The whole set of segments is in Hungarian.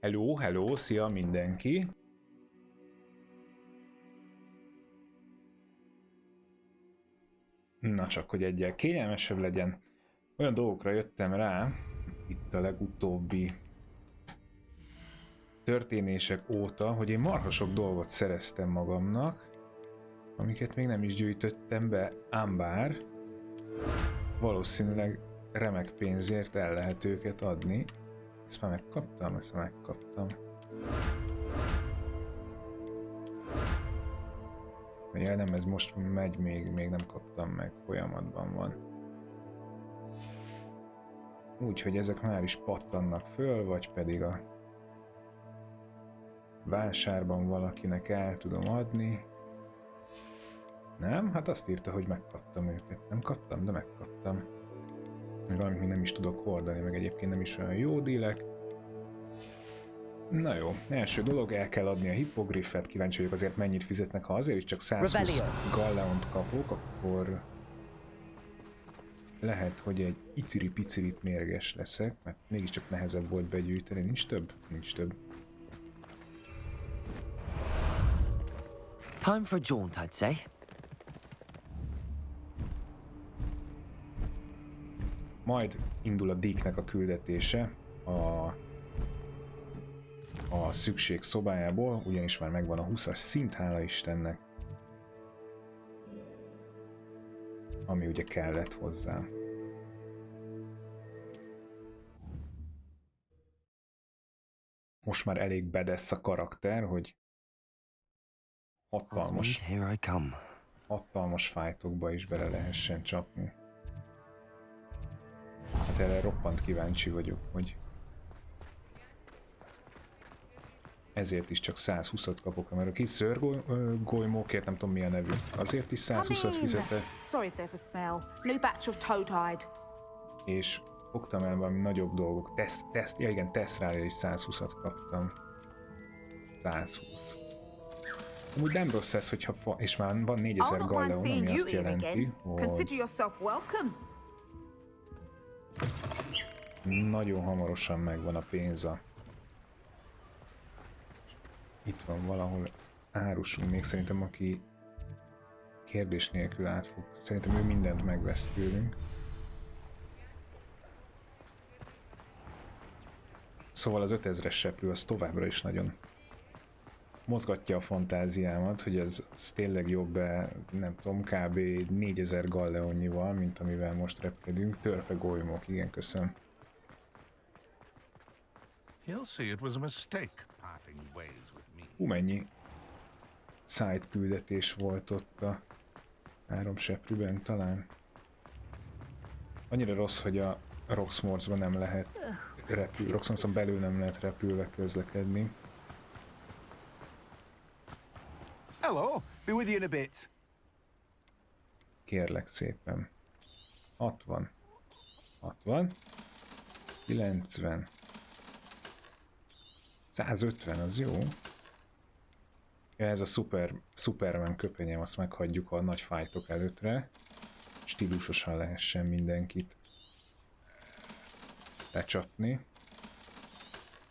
Hello, hello, szia mindenki! Na csak, hogy egyel kényelmesebb legyen. Olyan dolgokra jöttem rá, itt a legutóbbi történések óta, hogy én marha sok dolgot szereztem magamnak, amiket még nem is gyűjtöttem be, ám bár valószínűleg remek pénzért el lehet őket adni. Ezt már megkaptam, ezt már megkaptam. Ja, nem, ez most megy, még nem kaptam meg, folyamatban van. Úgyhogy ezek már is pattannak föl, vagy pedig a vásárban valakinek el tudom adni. Nem? Hát azt írta, hogy megkaptam őket. Nem kaptam, de megkaptam. Valamit még nem is tudok hordani, meg egyébként nem is olyan jó dílek. Na jó, első dolog, el kell adni a hippogriffet, kíváncsi vagyok azért mennyit fizetnek, ha azért is csak 120 galleont kapok, akkor lehet, hogy egy iciri-picirit mérges leszek, mert mégiscsak nehezebb volt begyűjteni, nincs több? Nincs több. Time for a jaunt, I'd say. Majd indul a Dicknek a küldetése a szükség szobájából, ugyanis már megvan a 20-as szint, hála Istennek. Ami ugye kellett hozzá. Most már elég bedesz a karakter, hogy hatalmas fájtokba is bele lehessen csapni. Hát erre roppant kíváncsi vagyok, hogy ezért is csak 120-ot kapok, mert a kis szőrgolymókért nem tudom mi a nevű. Azért is 120-at fizetek. És fogtam el valami nagyobb dolgok. Ja igen, tesztrára is 120-at kaptam. 120. Amúgy nem rossz ez, hogyha és már van 4000 galleon, ami azt jelenti, hogy nagyon hamarosan megvan a pénza. Itt van valahol árusunk, még szerintem aki kérdés nélkül átfog. Szerintem ő mindent megvesz tőlünk. Szóval az 5000-es seprő az továbbra is nagyon mozgatja a fantáziámat, hogy ez tényleg jobb, nem tudom, kb. 4000 galleonnyival, mint amivel most repkedünk. Törpe golymok, igen, köszönöm. Mennyi side küldetés volt ott a 3 seprűben talán. Annyira rossz, hogy a Roxfortban nem lehet Roxfortban belül nem lehet repülve közlekedni. Hello, be with you in a bit. Kérlek szépen. 60. 60. 90. 150, az jó. Ja, ez a Superman köpenyem, azt meghagyjuk a nagy fájtok előttre. Stílusosan lehessen mindenkit lecsapni.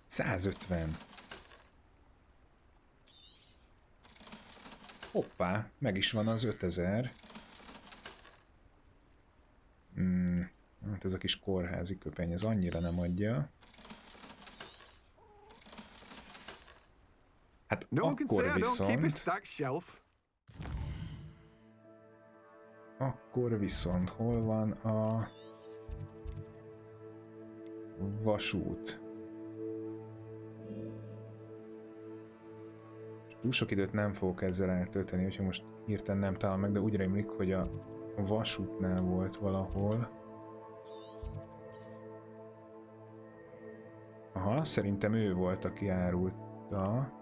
150. Hoppá, meg is van az 5000. Hát ez a kis kórházi köpeny, ez annyira nem adja. Hát akkor viszont hol van a vasút? Túl sok időt nem fogok ezzel eltölteni, hogyha most hirtelen nem találom meg, de úgy rémlik, hogy a vasútnál volt valahol. Aha, szerintem ő volt, aki árulta.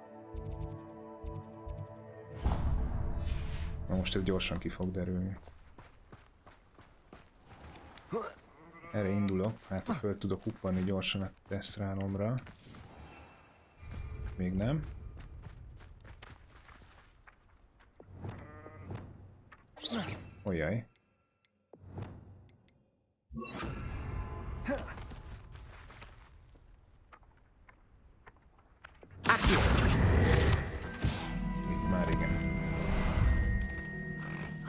Na most ez gyorsan ki fog derülni. Erre indulok, hát ha föl tudok uppanni gyorsan a tesztrálomra. Még nem. Ojjaj.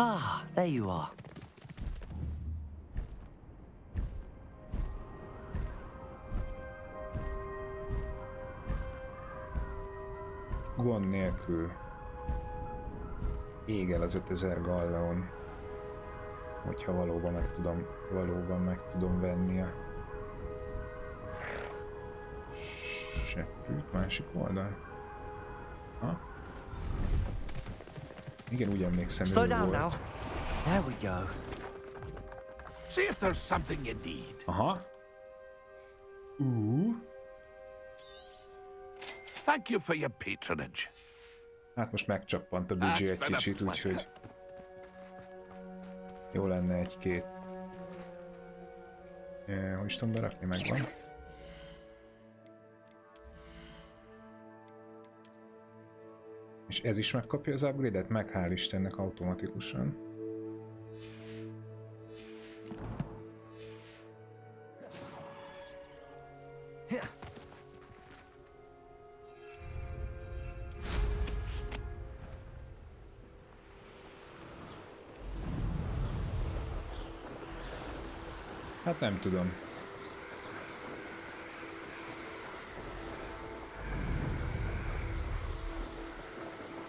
Ah, there you are. Gond nélkül ég el az 5000 galleon, hogyha valóban meg tudom venni a seprűt, másik oldal. Ha? Igen, úgy emlékszem, Slow ő down volt. now. There we go. See if there's something you need. Aha. Thank you for your patronage. Hát most megcsappant a budget egy kicsit, úgyhogy jó lenne egy-két. Hogy is tudom berakni, megvan. És ez is megkapja az upgrade-et? Meg hál' Istennek automatikusan. Hát nem tudom.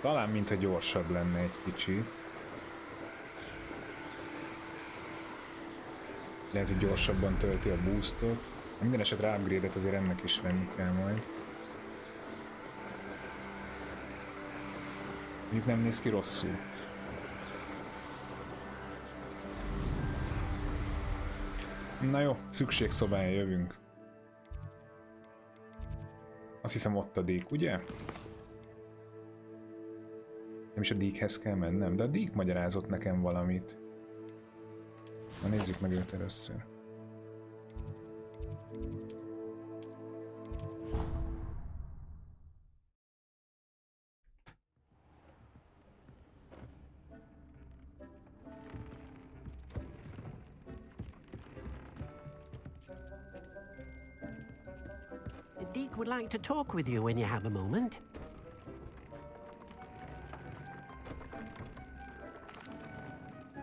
Talán mintha gyorsabb lenne egy kicsit. Lehet, hogy gyorsabban tölti a boostot. Minden esetre upgrade-et azért ennek is venni kell majd. Mondjuk nem néz ki rosszul. Na jó, szükségszobája jövünk. Azt hiszem ott a dík, ugye? Nem is a díkhez kell mennem, de a dík magyarázott nekem valamit. Na nézzük meg őt először. Deke would like to talk with you when you have a moment.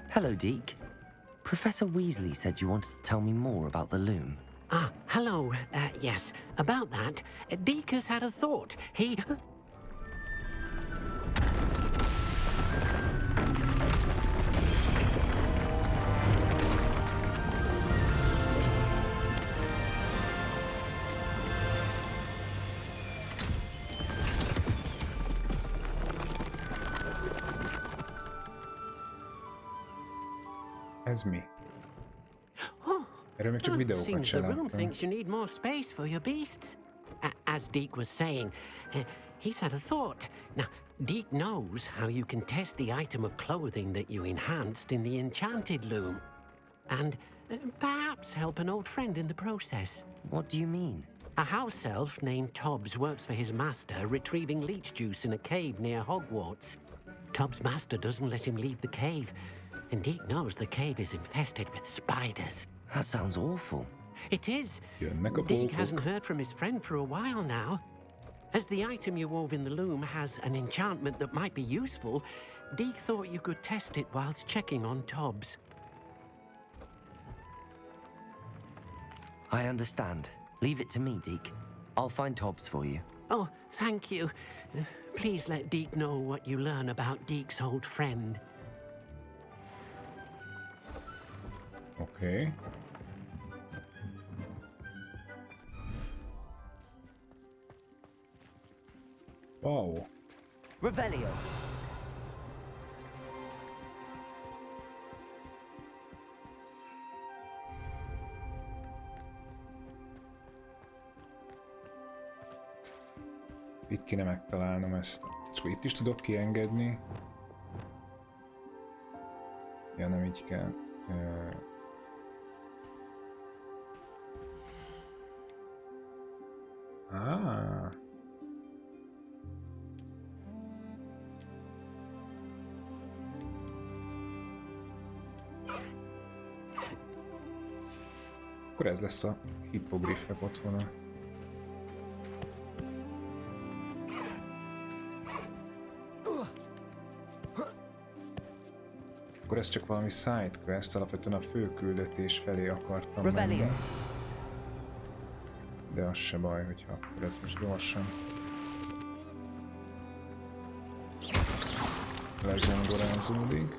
Hello, Deke. Professor Weasley said you wanted to tell me more about the loom. Ah, hello. Yes, about that. Deke has had a thought. He... Ez mi? Erről még csak videókat Seems sem the room láttam. thinks you need more space for your beasts. As Deke was saying, he's had a thought. Now, Deke knows how you can test the item of clothing that you enhanced in the enchanted loom. And perhaps help an old friend in the process. What do you mean? A house elf named Tobbs works for his master, retrieving leech juice in a cave near Hogwarts. Tobbs' master doesn't let him leave the cave, and Deke knows the cave is infested with spiders. That sounds awful. It is. Jönnek a Deke pókok. hasn't heard from his friend for a while now. As the item you wove in the loom has an enchantment that might be useful, Deke thought you could test it whilst checking on Tobbs. I understand. Leave it to me, Deke. I'll find Tobbs for you. Oh, thank you. Please let Deke know what you learn about Deke's old friend. Oké. Wow. Revelio. Itt kéne megtalálnom ezt. És akkor itt is tudok kiengedni. Ja, nem így kell. Ah. Akkor ez lesz a hippogriffek otthona. ez csak valami sidequest, alapvetően a fő küldetés felé akartam menni. Revelio. De az se baj, hogyha akkor ez most gyorsan lezongorázódik.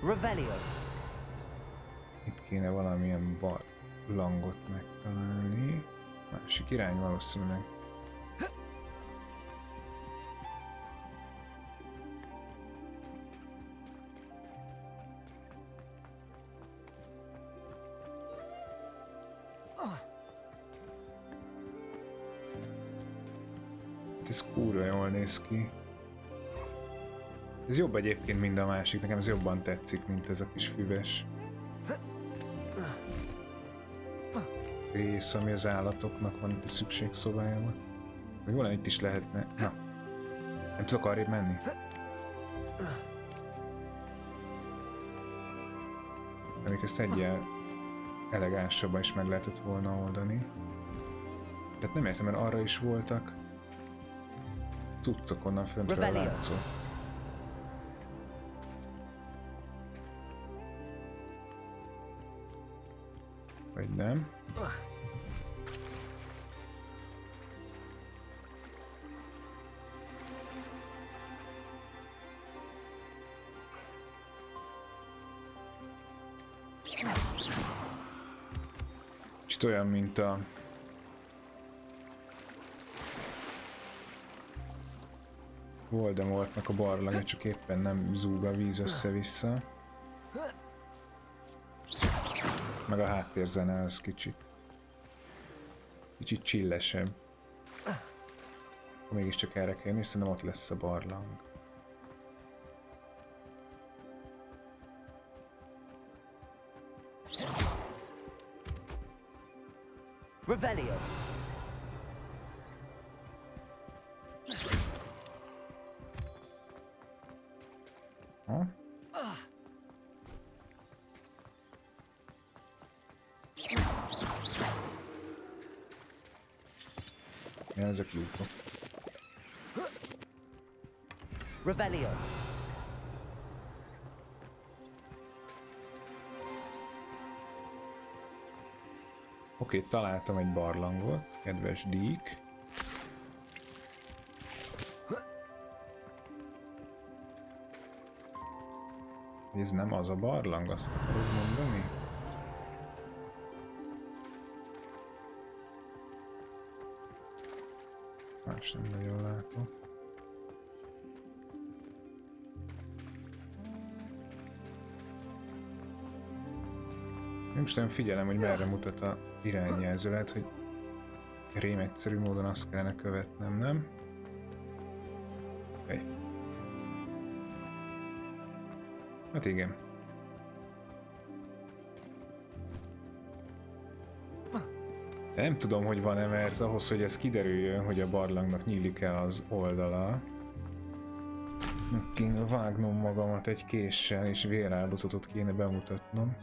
Revelio. Itt kéne valamilyen barlangot megtalálni. Másik irány valószínűleg. Ez kurva jól néz ki. Ez jobb egyébként, mint a másik, nekem ez jobban tetszik, mint ez a kis füves rész, ami az állatoknak van itt a szükségszobájában. Vagy volna itt is lehetne. Na, nem tudok arrébb menni. Még ezt egyel elegánsabban is meg lehetett volna oldani. Tehát nem értem, mert arra is voltak cuccok onnan föntről látszott. Vagy nem? Kicsit olyan, mint a Voldemortnak a barlangja, csak éppen nem zúg a víz össze-vissza. Meg a háttérzene az kicsit csillesebb. Mégiscsak erre kell jönni, és szerintem ott lesz a barlang. Revelio. Ha? Ja, ezek lyukok. Revelio. Oké, találtam egy barlangot, kedves dík. Ez nem az a barlang, azt akarod mondani? Más nem nagyon látok. Én most nem figyelem, hogy merre mutat a irányjelző, lehet, hogy rém egyszerű módon azt kellene követnem, nem? Hey. Hát igen. De nem tudom, hogy van-e, mert ahhoz, hogy ez kiderüljön, hogy a barlangnak nyílik el az oldala, kéne vágnom magamat egy késsel, és véráldozatot kéne bemutatnom.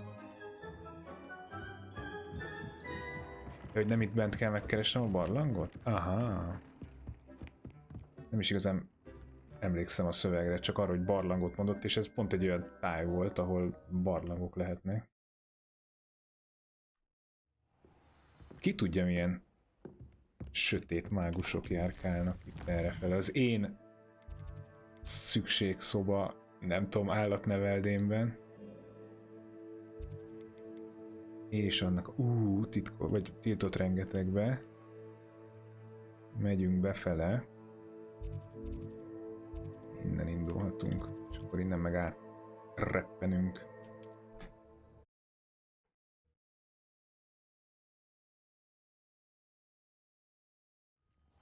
Hogy nem itt bent kell megkeresnem a barlangot? Aha. Nem is igazán emlékszem a szövegre, csak arra, hogy barlangot mondott, és ez pont egy olyan táj volt, ahol barlangok lehetnek. Ki tudja, milyen sötét mágusok járkálnak itt errefele. Az én szükségszoba, nem tudom, állatneveldémben. És annak, titkos, vagy tiltott rengetegbe. Megyünk befele. Innen indulhatunk, és akkor innen meg átreppenünk.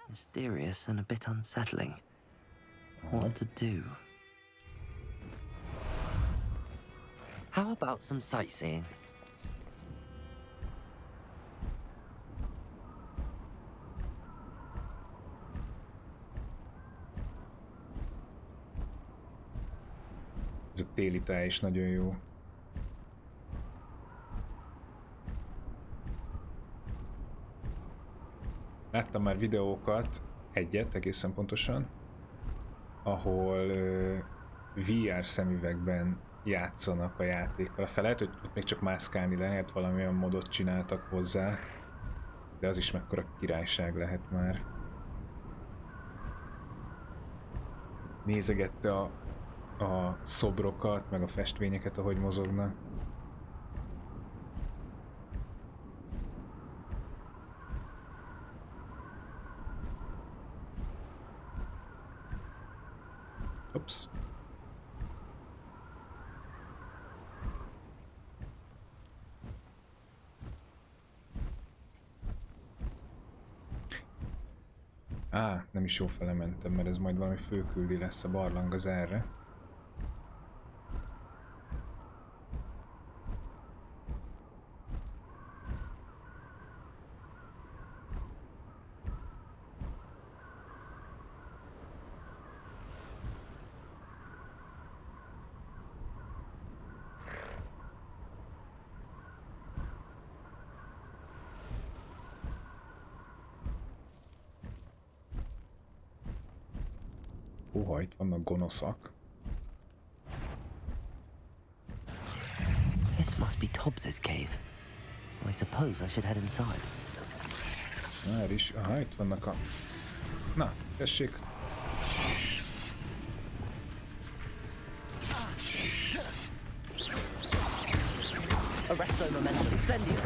Mysterious and a bit unsettling. What to do? How about some sightseeing? Ez a téli táj is nagyon jó. láttam már videókat, egyet egészen pontosan, ahol VR szemüvegben játszanak a játékkal. Aztán lehet, hogy ott még csak mászkálni lehet, valamilyen modot csináltak hozzá, de az is mekkora királyság lehet már. Nézegette a szobrokat, meg a festvényeket, ahogy mozognak. Ups. Nem is jó fele mentem, mert ez majd valami főküldi lesz, a barlang az erre. Húha, itt vannak gonoszak. This must be Tobbs's cave. I suppose I should head inside. Már is, itt vannak a... Na, tessék! Arresto momentum, incendio!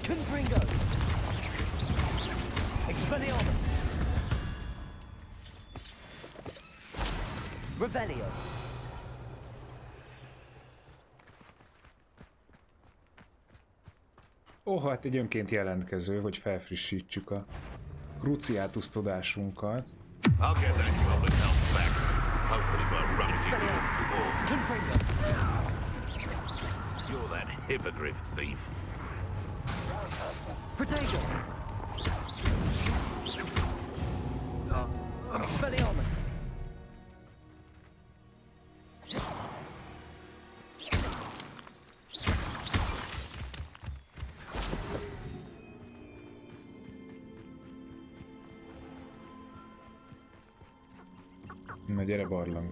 Confringo! Expelliarmus! Revelio! Hát egy önként jelentkező, hogy felfrissítsük a Cruciatus tudásunkat. I'll get that goblin help back. Hopefully by running Expelliarmus! it. Confringo! You're that hippogriff thief. Protego! Expelliarmus! Na gyere, barlang.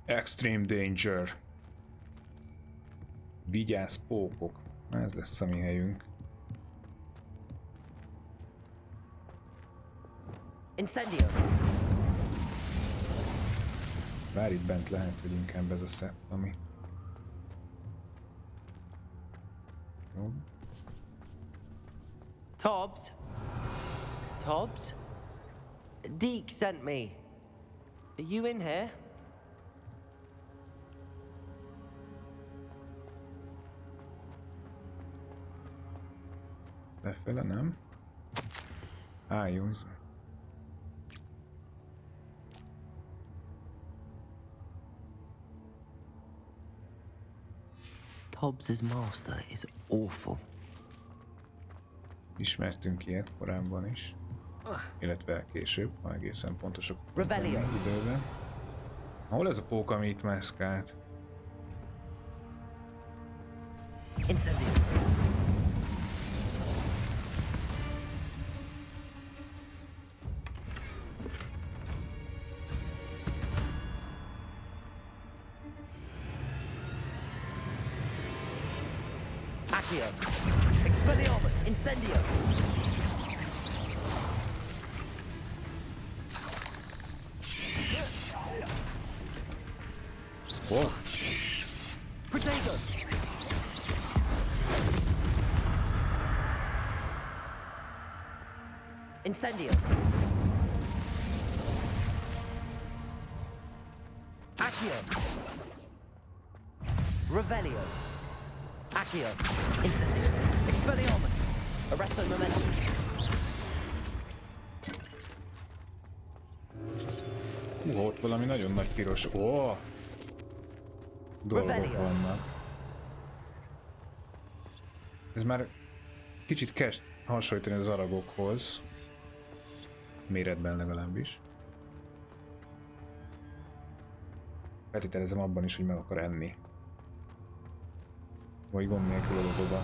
Extreme danger. Vigyázz, pókok. Ez lesz a mi helyünk. Incendio! Bár itt bent lehet, hogy inkább ez a szett, ami... Jó. Tobbs? Tobbs? Deke sent me. Are you in here? Lefele, nem? Jó. Tobbs's master is awful. Ismertünk ilyet korábban is. Illetve később, ha egészen pontosak. Revelio. Időben. Hol ez a pók, ami itt mászkált? Incendio! Accio! Expelliarmus! Incendio! Hol? Protego! Incendio! Accio! Revelio! Accio! Incendio! Expelliarmus! Arresto momentum! Ott valami nagyon nagy piros. Dolgok vannak. Ez már kicsit kezd hasonlítani az aragokhoz. Méretben legalábbis. Feltételezem abban is, hogy meg akar enni. Vagy gond nélkül a logoba.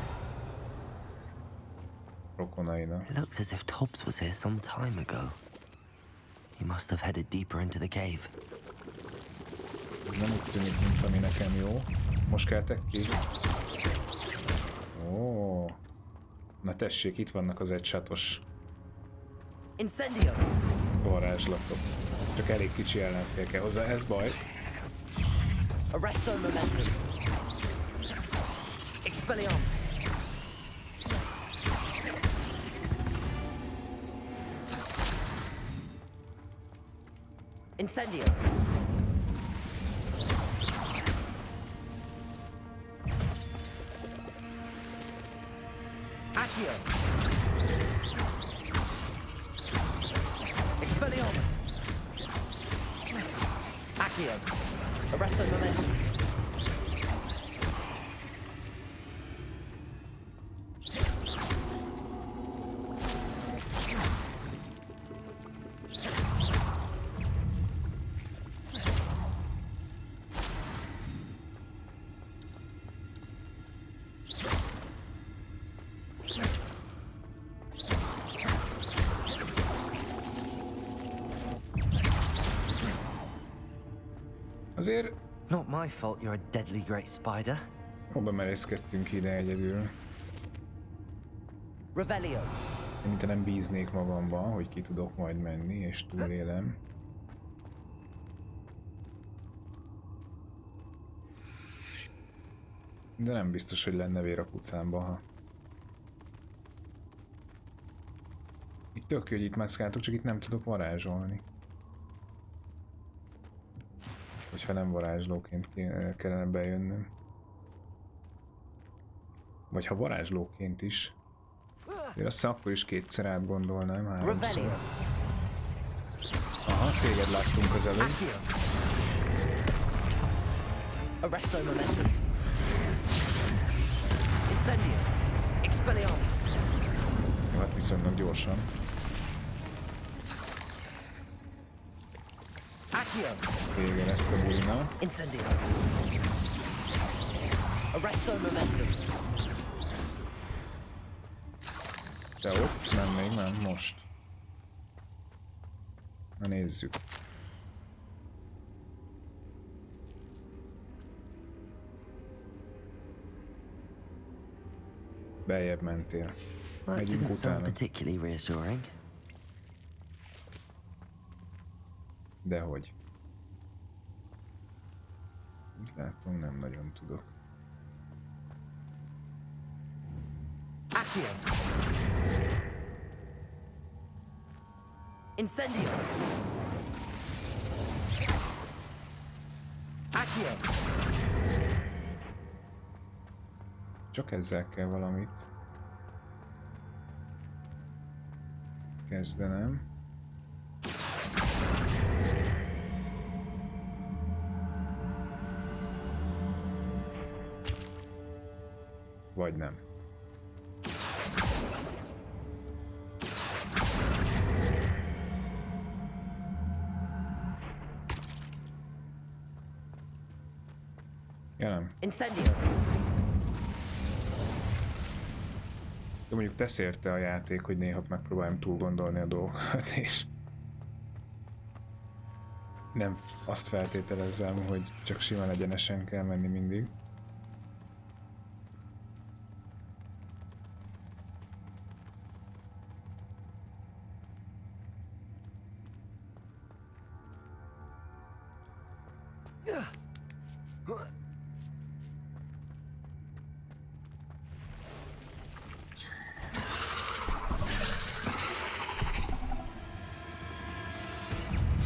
Rokonainak. It looks as if Tobbs was here some time ago. He must have headed deeper into the cave. Ez nem úgy tűnik, mint ami nekem jó. Most keltek ki. Ó. Na tessék, itt vannak az egysátos Incendio! varázslatok. Csak elég kicsi ellenfél kell hozzá, ez baj. Arresto momentum! Expelliarmus! Incendio! Accio! Expelliarmus! Accio! Arresto momentum! Azért Not my fault you're a deadly great spider. oba merészkedtünk ide egyedül. Revelio. Mintha nem bíznék magamban, hogy ki tudok majd menni, és túlélem. De nem biztos, hogy lenne vér a kucámba, ha... Itt tök jó, hogy itt mászkáltok, csak itt nem tudok varázsolni. Hogyha nem varázslóként kellene bejönnöm. Vagy ha varázslóként is. Én azt hiszem, akkor is kétszer átgondolnám, háromszor. Aha, téged láttunk az előbb. Arresto momentum. Incendio. Expelliarmus. Jó, hát viszonylag gyorsan. Accio. Vége lett a bulinak. Incendio. Arresto momentum. De ott, nem még, nem, most. Na nézzük. Beljebb mentél. That Megyünk didn't sound utána. particularly reassuring. Dehogy. Úgy látom, nem nagyon tudok. Accio. Incendio. Accio. Csak ezzel kell valamit kezdenem. Vagy nem. Ja, nem. Incendio. De mondjuk tesz érte a játék, hogy néha megpróbáljam túl gondolni a dolgokat, és nem azt feltételezzem, hogy csak simán egyenesen kell menni mindig.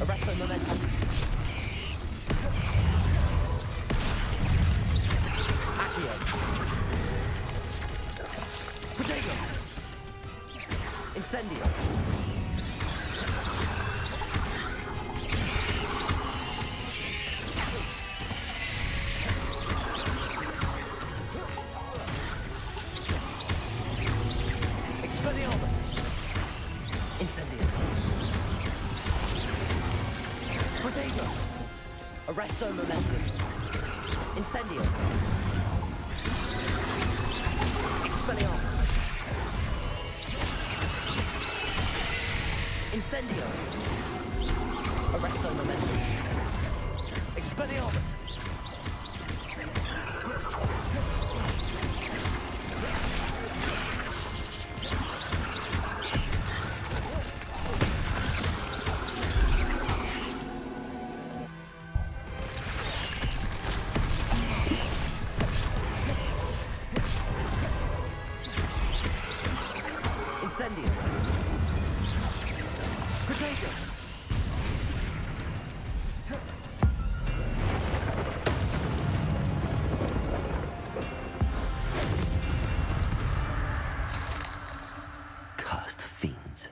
Arresto momentum. Accio. Potato. Incendio. Expelliarmus. Incendio. Potato. Arresto momentum. Incendio. Expelliarmus. Incendio. Arresto momentum. Expelliarmus. Incendio. Protego. Cursed fiends.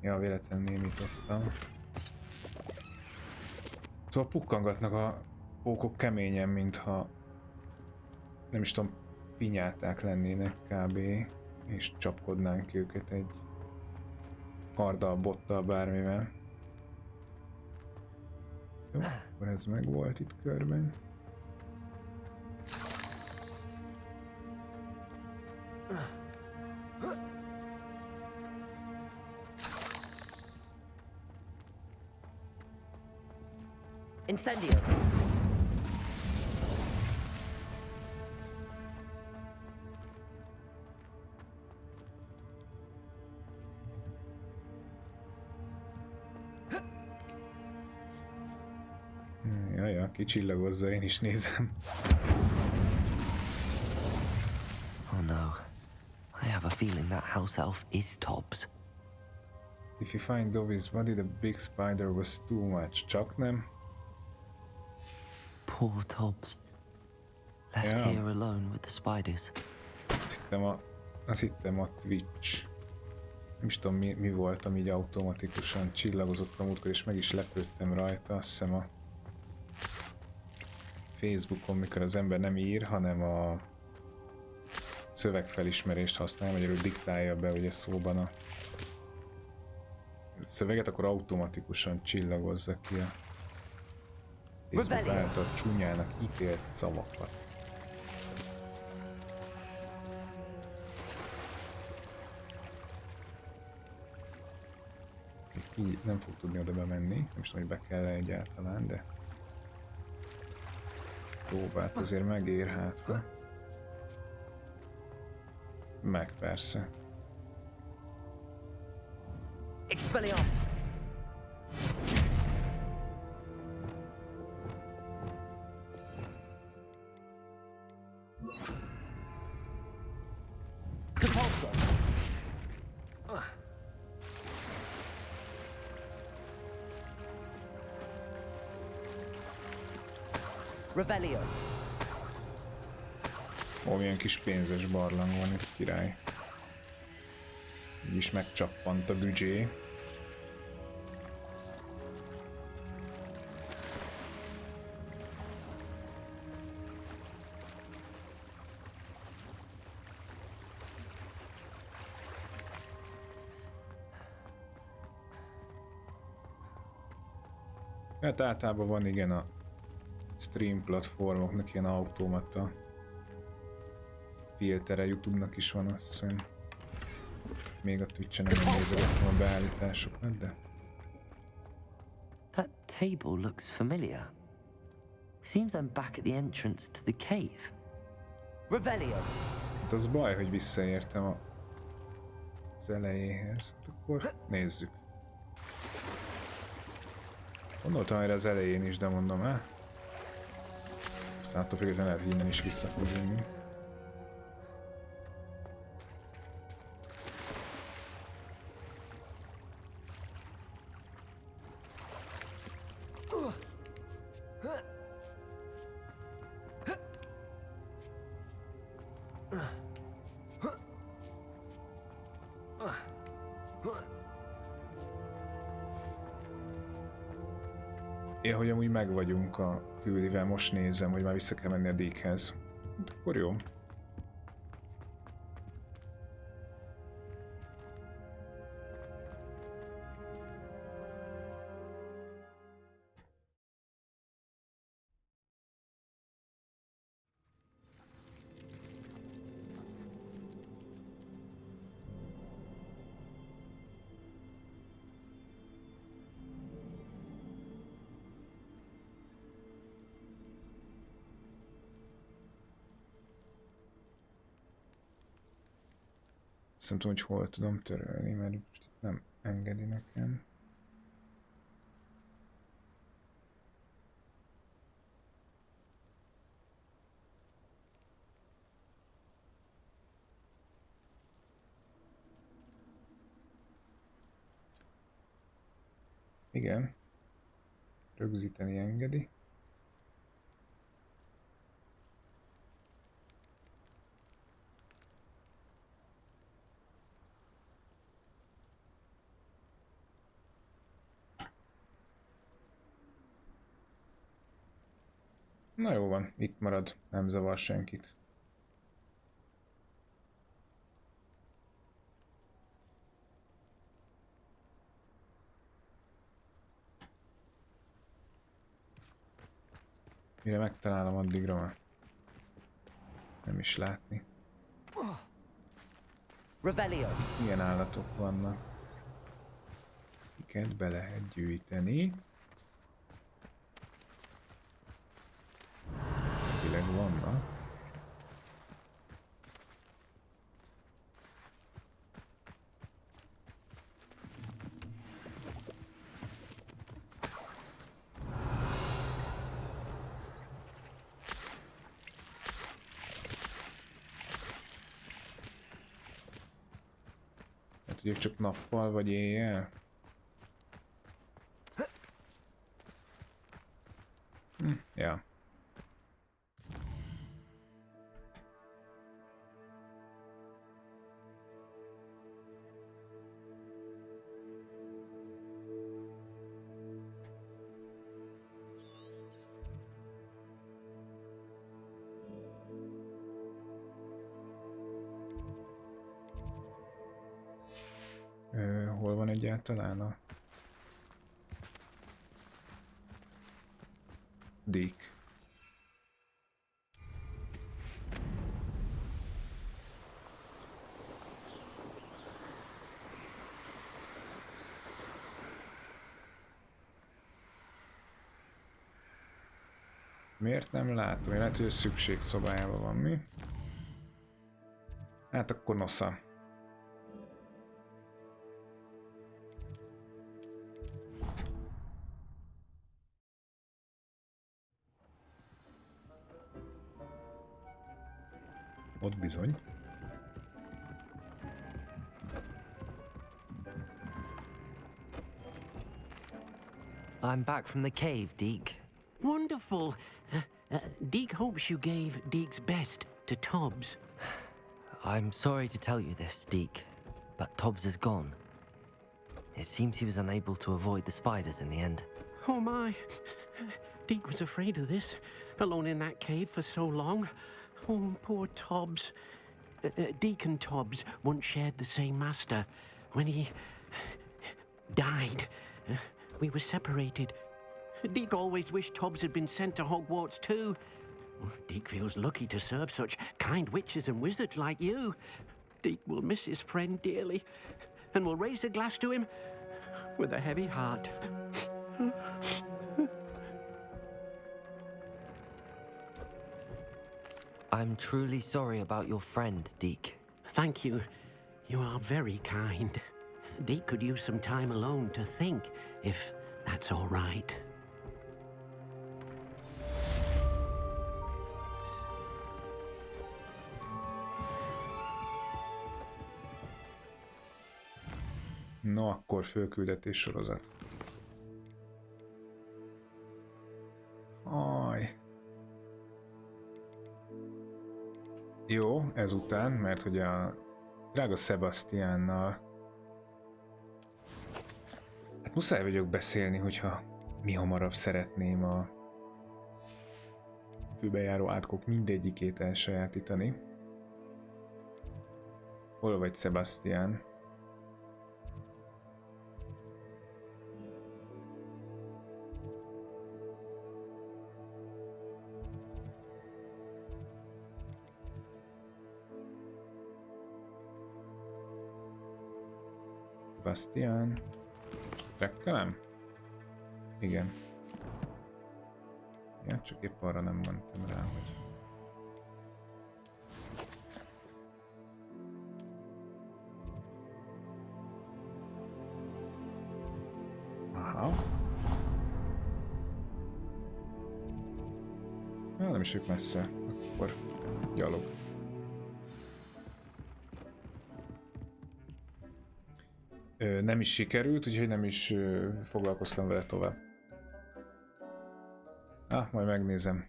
Ja, véletlenül némítottam. Szóval pukkangatnak a pókok keményen, mintha nem is tudom, pinyáták lennének kb. És csapkodnánk őket egy karddal, bottal, bármivel. Jó, akkor ez meg volt itt körben. Incendio. Jaja, kicsillagozza, én is nézem. Oh no. I have a feeling that house elf is Tobbs. If you find Dobby's body, the big spider was too much. Csak nem? Poor Tobbs. Left Yeah. here alone with the spiders. Azt hittem a Twitch. Nem is tudom mi volt, ami így automatikusan csillagozott a múltkor, és meg is lepődtem rajta. Azt hiszem a Facebookon, mikor az ember nem ír, hanem a szövegfelismerést használja, magyarul diktálja be ugye szóban a szöveget, akkor automatikusan csillagozza ki a Facebook által csúnyának ítélt szavakat. Így nem fog tudni oda bemenni, nem is tudom, hogy be kell -e egyáltalán, de próbált azért megér hátra. Meg persze. Expelliarmus. Compulso. Revelio. Ó, milyen kis pénzes barlang van itt, király. Így is megcsappant a büdzsé. Hát általában van igen a stream platformoknak ilyen automata filtere, YouTube-nak is van, azt hiszem. Még a Twitchen nem nézegettem a beállításokat, de... That table looks familiar. Seems I'm back at the entrance to the cave. Revelio. Hát az baj, hogy visszaértem az elejéhez. Hát akkor nézzük. Gondoltam erre az elején is, de mondom, aztán attól függetlenül lehet, hogy innen is vissza fog jönni. Ja, hogy amúgy meg vagyunk a küldivel, most nézem, hogy már vissza kell menni a Dickhez. Akkor jó. Azt nem tudom, hogy hol tudom törölni, mert most nem engedi nekem. Igen. Rögzíteni engedi. Na jó van, itt marad, nem zavar senkit. Mire megtalálom, addigra már nem is látni. Revelio. Milyen állatok vannak? Iket be lehet gyűjteni. Tényleg vannak. Hát ugye csak nappal vagy éjjel? Ja. Hol van egyáltalán a Dick? Miért nem látom? Én lehet, hogy a szükségszobájában van mi? Hát akkor nosza. Ott bizony. I'm back from the cave, Deke. Wonderful. Deke hopes you gave Deke's best to Tobbs. I'm sorry to tell you this, Deke, but Tobbs is gone. It seems he was unable to avoid the spiders in the end. Oh my. Deke was afraid of this, alone in that cave for so long. Oh, poor Tobbs. Deke and Tobbs once shared the same master. When he died, we were separated. Deke always wished Tobbs had been sent to Hogwarts too. Deke feels lucky to serve such kind witches and wizards like you. Deke will miss his friend dearly, and will raise a glass to him with a heavy heart. I'm truly sorry about your friend, Deke. Thank you. You are very kind. Deke could use some time alone to think, if that's all right. No, akkor fölküldetés sorozat. Aj. Jó, ezután, mert hogy a drága Sebastiannal hát muszáj vagyok beszélni, hogyha mi hamarabb szeretném a főbejáró átkok mindegyikét elsajátítani. Hol vagy, Sebastian? Sebastian? Trekkelem? Igen. Ja, csak épp arra nem mentem rá, hogy... Aha. Ja, nem is ők messze. Akkor gyalog. Nem is sikerült, úgyhogy nem is foglalkoztam vele tovább. Majd megnézem.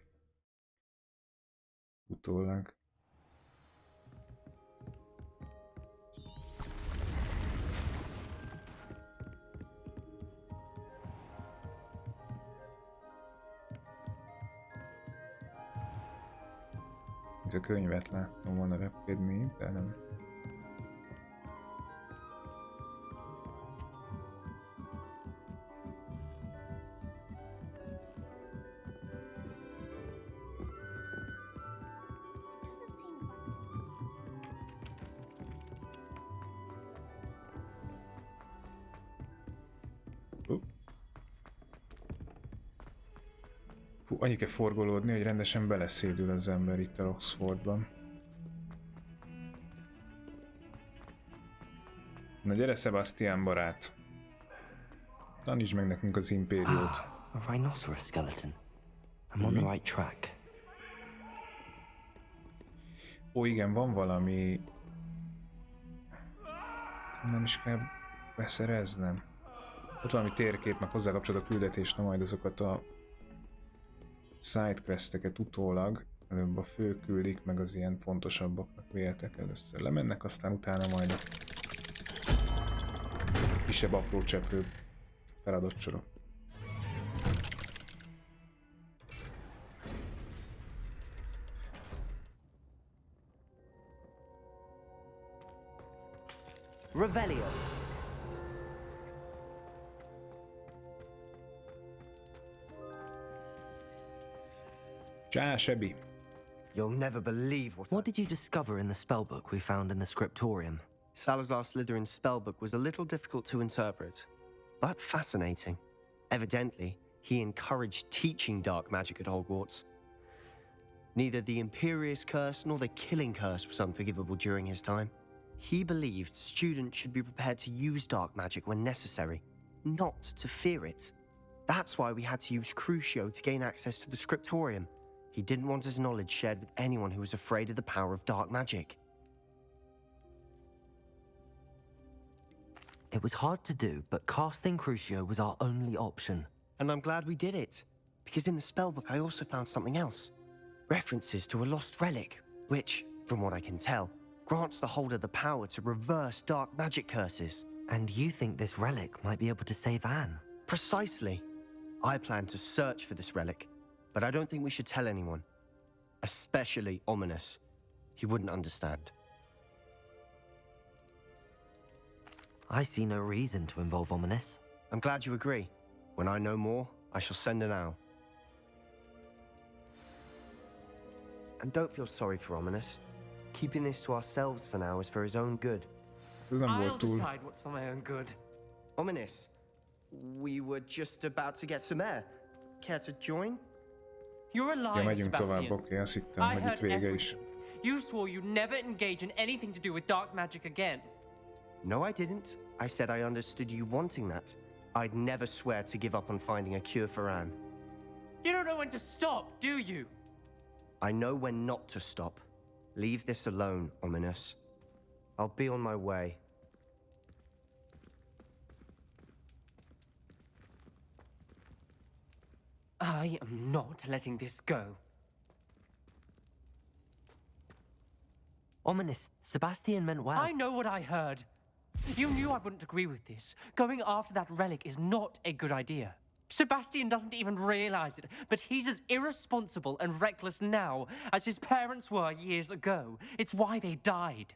Utólag. Itt a könyvet láttam volna repkedni, de nem. Annyi kell forgolódni, hogy rendesen beleszédül az ember itt a Roxfortban. Na gyere, Sebastian barát! Tanítsd meg nekünk az impériót. A rhinoceros skeleton. I'm on the right track. Ó, igen, van valami... Nem is kell beszereznem. Ott valami térkép, meg hozzá kapcsolat a küldetés, na majd azokat a sidequesteket utólag, előbb a fő küldik, meg az ilyen fontosabbaknak véltek először lemennek, aztán utána majd a kisebb apró cseprő feladott sorok. Revelio. Csá, Sebi! You'll never believe What did you discover in the spellbook we found in the scriptorium? Salazar Slytherin's spellbook was a little difficult to interpret, but fascinating. Evidently, he encouraged teaching dark magic at Hogwarts. Neither the Imperious Curse nor the Killing Curse was unforgivable during his time. He believed students should be prepared to use dark magic when necessary, not to fear it. That's why we had to use Crucio to gain access to the scriptorium. He didn't want his knowledge shared with anyone who was afraid of the power of dark magic. It was hard to do, but casting Crucio was our only option. And I'm glad we did it, because in the spellbook I also found something else. References to a lost relic, which, from what I can tell, grants the holder the power to reverse dark magic curses. And you think this relic might be able to save Anne? Precisely. I plan to search for this relic, but I don't think we should tell anyone. Especially Ominous. He wouldn't understand. I see no reason to involve Ominous. I'm glad you agree. When I know more, I shall send an owl. And don't feel sorry for Ominous. Keeping this to ourselves for now is for his own good. Ez nem I'll volt túl. decide what's for my own good. Ominous, we were just about to get some air. Care to join? You're Ja, lying, megyünk tovább, Sebastian. oké, azt hittem, I hogy itt heard vége is. everything. You swore you'd never engage in anything to do with dark magic again. No, I didn't. I said I understood you wanting that. I'd never swear to give up on finding a cure for Anne. You don't know when to stop, do you? I know when not to stop. Leave this alone, Ominous. I'll be on my way. I am not letting this go. Ominous, Sebastian meant well. I know what I heard. You knew I wouldn't agree with this. Going after that relic is not a good idea. Sebastian doesn't even realize it, but he's as irresponsible and reckless now as his parents were years ago. It's why they died.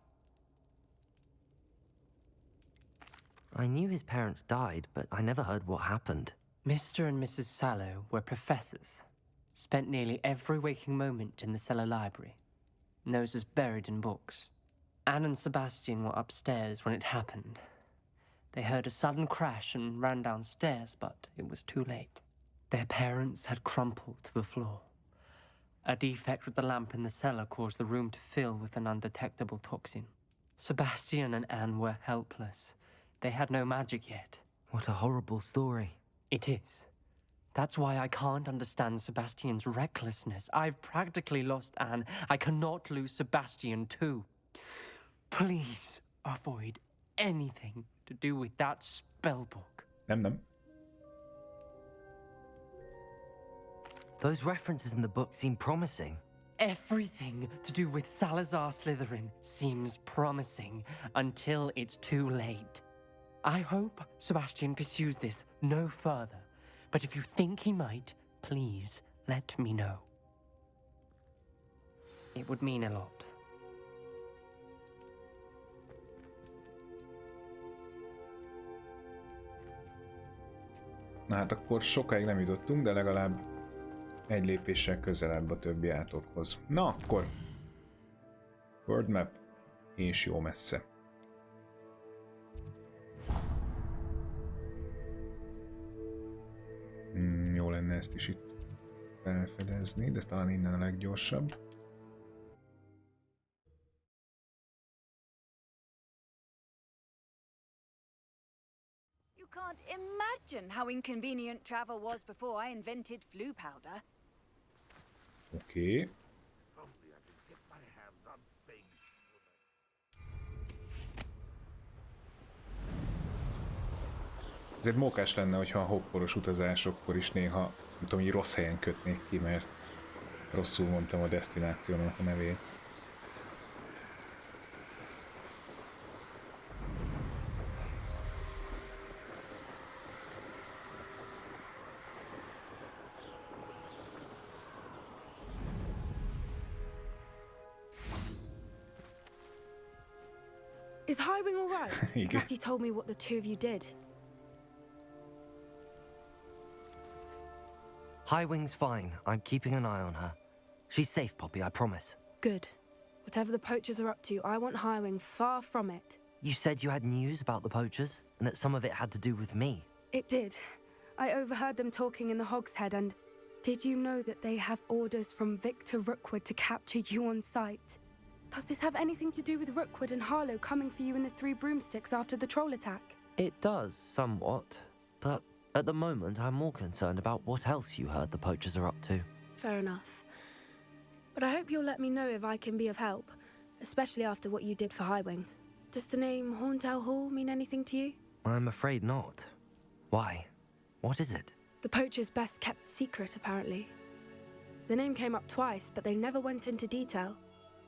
I knew his parents died, but I never heard what happened. Mr. and Mrs. Sallow were professors. Spent nearly every waking moment in the cellar library. Noses buried in books. Anne and Sebastian were upstairs when it happened. They heard a sudden crash and ran downstairs, but it was too late. Their parents had crumpled to the floor. A defect with the lamp in the cellar caused the room to fill with an undetectable toxin. Sebastian and Anne were helpless. They had no magic yet. What a horrible story. It is. That's why I can't understand Sebastian's recklessness. I've practically lost Anne. I cannot lose Sebastian too. Please avoid anything to do with that spellbook. Nem. Those references in the book seem promising. Everything to do with Salazar Slytherin seems promising until it's too late. I hope Sebastian pursues this no further. But if you think he might, please let me know. It would mean a lot. Na hát akkor sokáig nem jutottunk, de legalább egy lépéssel közelebb a többi átokhoz. Na akkor! World Map, és jó messze. Jó lenne ezt is itt felfedezni, de talán innen a leggyorsabb. You can't imagine how inconvenient travel was before I invented flu powder. Oké. Ezért mókás lenne, hogyha a hopporos utazásokkor is néha, nem tudom, így rossz helyen kötnék ki, mert rosszul mondtam a desztinációnak a nevét. Is Highwing all right? Igen. Matty told me what the two of you did. Highwing's fine. I'm keeping an eye on her. She's safe, Poppy, I promise. Good. Whatever the poachers are up to, I want Highwing far from it. You said you had news about the poachers, and that some of it had to do with me. It did. I overheard them talking in the Hogshead, and did you know that they have orders from Victor Rookwood to capture you on sight? Does this have anything to do with Rookwood and Harlow coming for you in the Three Broomsticks after the troll attack? It does, somewhat. But at the moment, I'm more concerned about what else you heard the poachers are up to. Fair enough. But I hope you'll let me know if I can be of help, especially after what you did for Highwing. Does the name Horntown Hall mean anything to you? I'm afraid not. Why? What is it? The poacher's best kept secret, apparently. The name came up twice, but they never went into detail.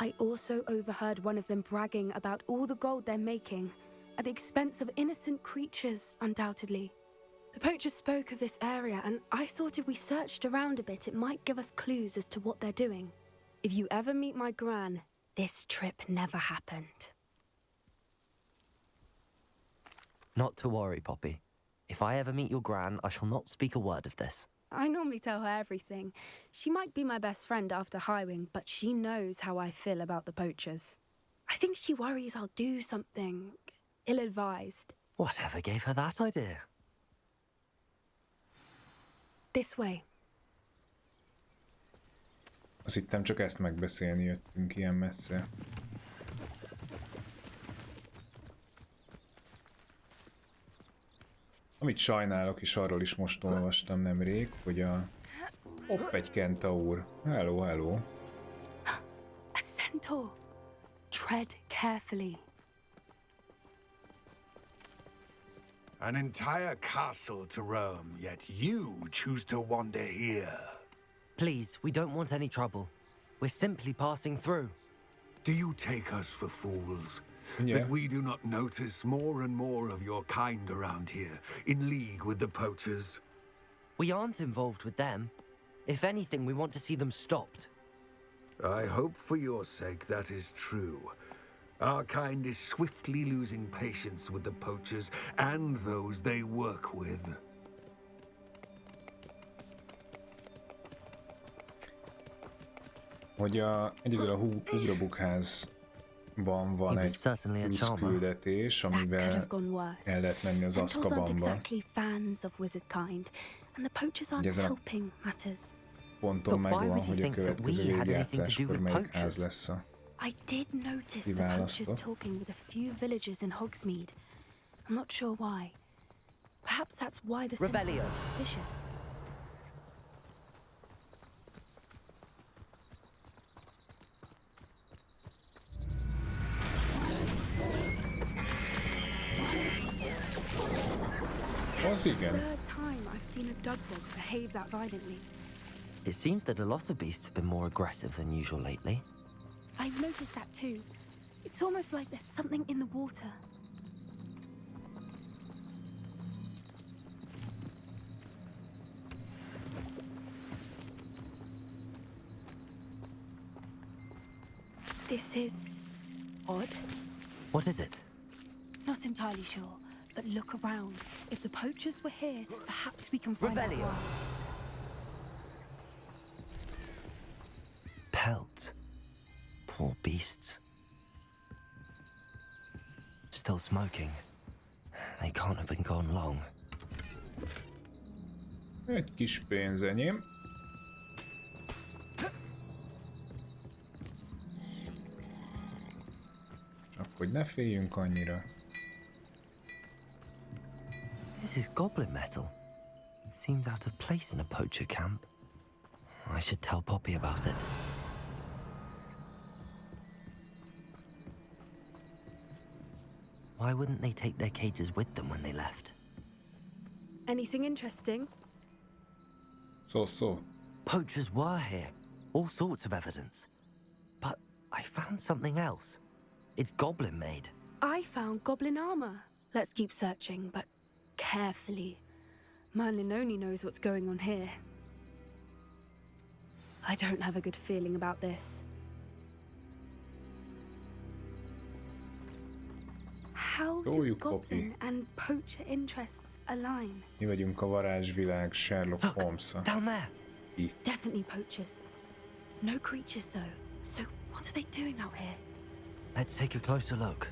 I also overheard one of them bragging about all the gold they're making, at the expense of innocent creatures, undoubtedly. The poachers spoke of this area, and I thought if we searched around a bit, it might give us clues as to what they're doing. If you ever meet my gran, this trip never happened. Not to worry, Poppy. If I ever meet your gran, I shall not speak a word of this. I normally tell her everything. She might be my best friend after Highwing, but she knows how I feel about the poachers. I think she worries I'll do something ill-advised. Whatever gave her that idea? This way. Azt hittem, csak ezt megbeszélni jöttünk ilyen messze. Amit sajnálok, és arról is most olvastam nemrég, hogy hopp, egy kentaur. Hello, hello. A centaur. Tread carefully. An entire castle to roam, yet you choose to wander here. Please, we don't want any trouble. We're simply passing through. Do you take us for fools? Yeah. That we do not notice more and more of your kind around here, in league with the poachers? We aren't involved with them. If anything, we want to see them stopped. I hope for your sake that is true. Our kind is swiftly losing patience with the poachers and those they work with. Hogy egyedül a ugrabukházban van He was egy certainly a plusz charmer. küldetés, That could have amivel gone worse. el lehet menni az Centaurs aren't Azkabanba. exactly fans of wizard kind, and the poachers aren't ezen a helping matters. Ponton But why megvan, would he hogy a think that we következő had anything to do végigjátszáskor with melyik ház poachers? lesz a... I did notice the Kiválasztó. poachers talking with a few villagers in Hogsmeade. I'm not sure why. Perhaps that's why the Centaurs Revelio. are suspicious. Az igen. Third time I've seen a dog behave that violently. It seems that a lot of beasts have been more aggressive than usual lately. I've noticed that too. It's almost like there's something in the water. This is odd. What is it? Not entirely sure, but look around. If the poachers were here, perhaps we can find out Revelio. why. Pelt. Poor beasts. Still smoking. They can't have been gone long. Egy kis pénz enyém. Csak hogy ne féljünk annyira. This is goblin metal. It seems out of place in a poacher camp. I should tell Poppy about it. Why wouldn't they take their cages with them when they left? Anything interesting? Szó. Poachers were here. All sorts of evidence. But I found something else. It's goblin made. I found goblin armor. Let's keep searching, but carefully. Merlin only knows what's going on here. I don't have a good feeling about this. How do Toljuk, goblin Poppy. and poacher interests align? Mi vagyunk a varázsvilág Sherlock Look, Holmes-a. down there. Definitely poachers. No creatures, though. So what are they doing out here? Let's take a closer look.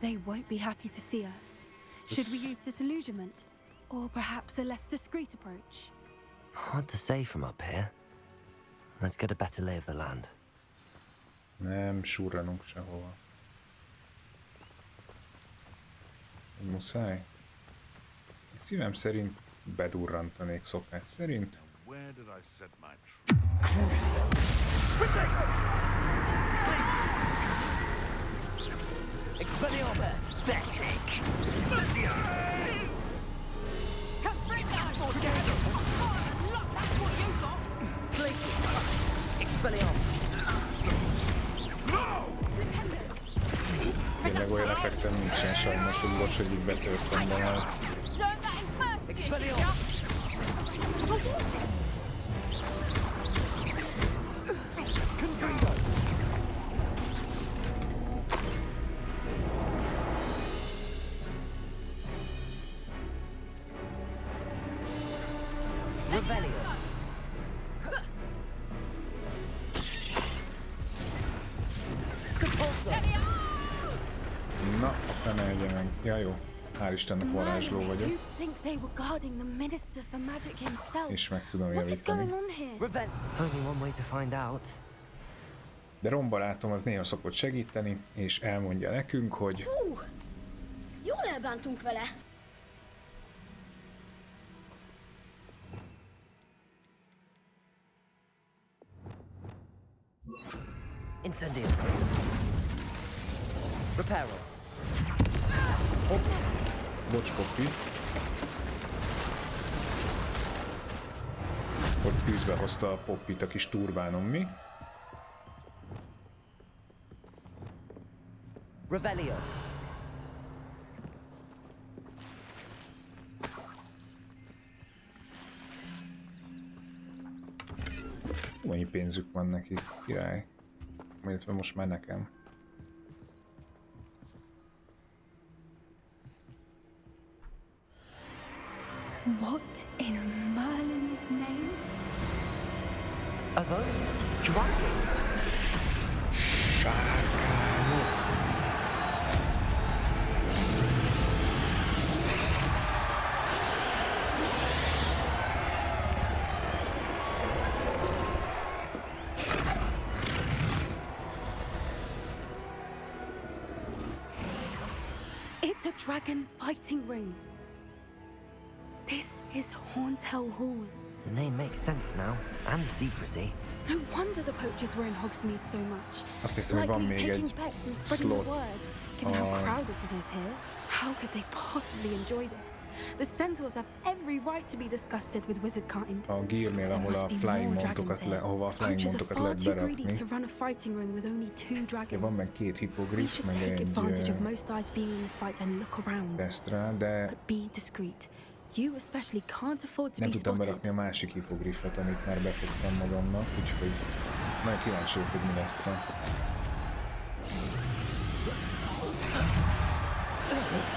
They won't be happy to see us. Should we use disillusionment? Or perhaps a less discreet approach? Hard to say from up here. Let's get a better lay of the land. Nem surranunk sehova. Muszáj. Szívem szerint bedurrantanék szokás szerint. Where did I set my trap? Expelliarmus! Pathetic! Come straight down! Look, that's what you got! Glacius! Expelliarmus! Tényleg olyan effektem nincsen sajnos, hogy most, hogy így betöltem be. Learn that in first year, Expelliarmus! Revelio! Na, ne egye meg. Ja, jó. Hál' Istennek varázsló Merlin, vagyok, you'd think they were guarding the Minister for Magic himself. és meg tudom What is going javítani. on here? Revel... Only one way to find out. De rombalátom az néha szokott segíteni, és elmondja nekünk, hogy Jól elbántunk vele. Incendio. Reparo. hopp, bocs Poppy. Hogy tűzbe hozta a Poppyt a kis turbánom, mi? Revelio. Annyi pénzük van nekik, király. Illetve most már nekem. What in Merlin's name? Are those dragons? Sárkányok! It's a dragon fighting ring. This is Hauntel Hall. The name makes sense now, and the secrecy. No wonder the poachers were in Hogsmeade so much. Azt hiszem, hogy van Likely még taking egy bets and spreading the slot. word. Given how crowded it is here, how could they possibly enjoy this? The centaurs have every right to be disgusted with wizard kind. A gírnél, There ahol must a be flying more montokat dragons here. ahova a flying Poachers are montokat far lehet too greedy berakni. to run a fighting ring with only 2 Ja, dragons. van meg 2 We hipogriff, should meg take egy advantage of most eyes being in the fight and look around. tesztra, de But be discreet. You especially can't afford to nem be tudtam spotted. berakni a másik hipogriffet, amit már befogtam magamnak, úgyhogy nagyon kíváncsi vagyok, hogy mi lesz a...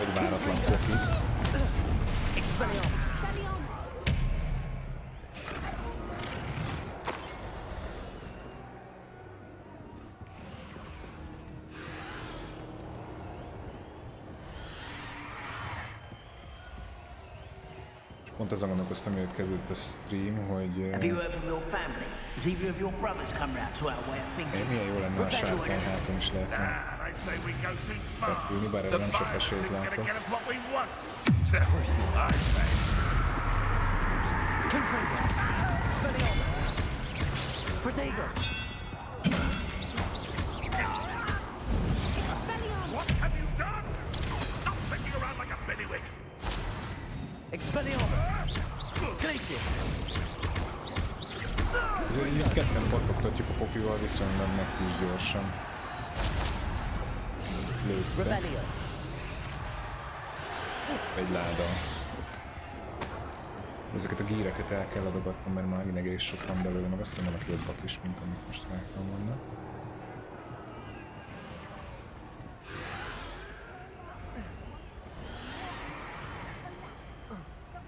Egy váratlan kopi. Expelliarmus! Pont azon gondolkoztam, hogy kezdődött a stream, hogy Have you heard from your family? Has either of your brothers come round to our way of thinking? milyen jó lenne, ha a sárkány háton is lehetne I say we go too far. repülni, bár erre nem sok esélyt Gonna látok. get us what we want. I say. Confringo! Expelliarmus! Protego! What have you done? Stop flicking around like a bellywig. Expelliarmus! Glacius! Azért így ketten pattogtatjuk a popival, viszonylag meg is gyorsan. Lőtte. Revelio! Egy láda. Ezeket a gíreket el kell adogatnom, mert már megint egész sok van belőle, meg azt hiszem vannak jobbak is, mint amik most rákban vannak.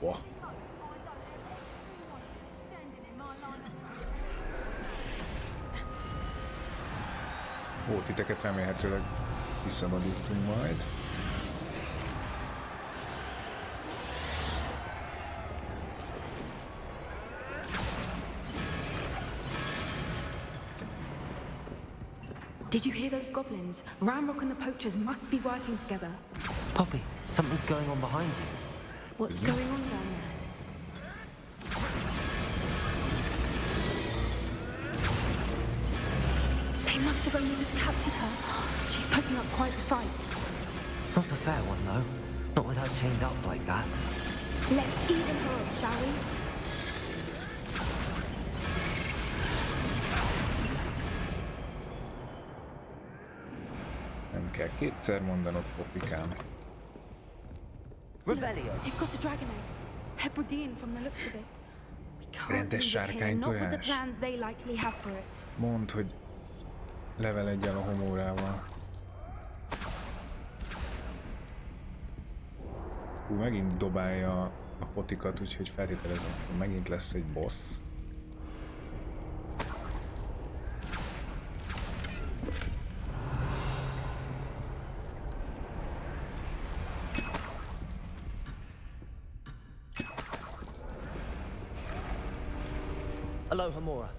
Wow. Ó, titeket remélhetőleg visszabadítunk majd. Did you hear those goblins? Ramrock and the poachers must be working together. Poppy, something's going on behind you. What's going on down there? They must have only just captured her. She's putting up quite the fight. Not a fair one, though. Not with her chained up like that. Let's even her up, shall we? Nem kell kétszer mondanod, Popikám. Revelio! They've got a dragon egg. Hebridean from the looks of it. We can't Rendes leave it here, not with the sárkánytojás. plans they likely have for it. Mondd, hogy level 1-el a homórával. Megint dobálja a potikat, úgyhogy feltételezem, hogy megint lesz egy boss. Aloha Mora.